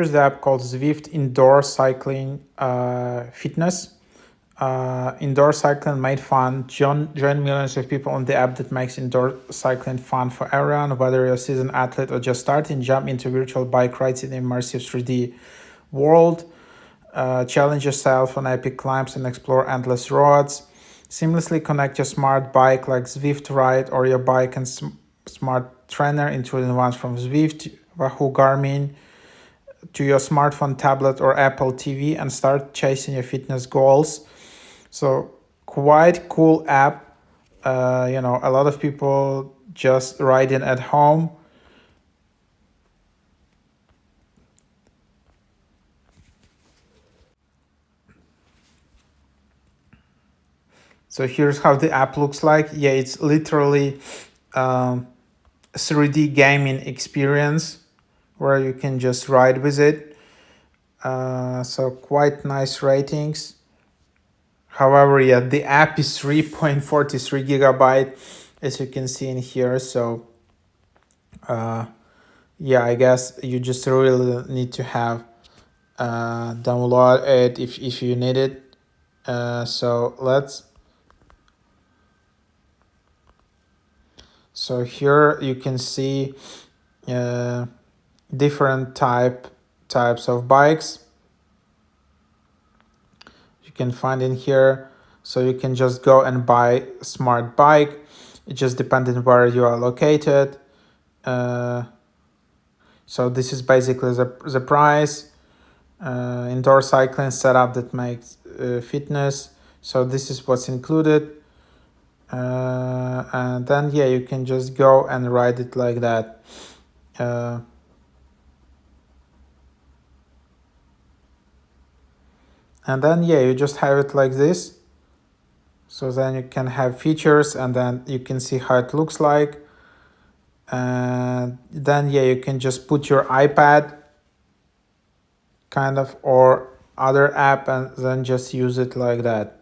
Here's the app called Zwift Indoor Cycling Fitness. Indoor cycling made fun. Join millions of people on the app that makes indoor cycling fun for everyone. Whether you're a seasoned athlete or just starting, jump into virtual bike rides in immersive 3D world. Challenge yourself on epic climbs and explore endless roads. Seamlessly connect your smart bike like Zwift Ride or your bike and smart trainer, including ones from Zwift, Wahoo, Garmin, to your smartphone, tablet, or Apple TV, and start chasing your fitness goals. So quite cool app. A lot of people just riding at home. So here's how the app looks like. Yeah, it's literally 3D gaming experience where you can just ride with it. So quite nice ratings. However, yeah, the app is 3.43 gigabyte, as you can see in here. So yeah, I guess you just really need to have download it if you need it. So here you can see different types of bikes you can find in here. So you can just go and buy a smart bike. It just depends on where you are located. So this is basically the price. Indoor cycling setup that makes fitness. So this is what's included. And then yeah, you can just go and ride it like that. And then yeah, you just have it like this. So then you can have features, and then you can see how it looks like. And then yeah, you can just put your iPad kind of or other app and then just use it like that.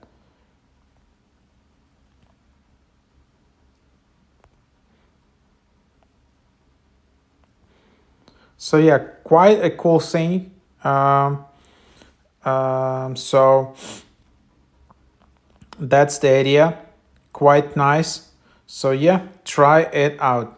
So yeah, quite a cool thing. So that's the idea. Quite nice. So yeah, try it out.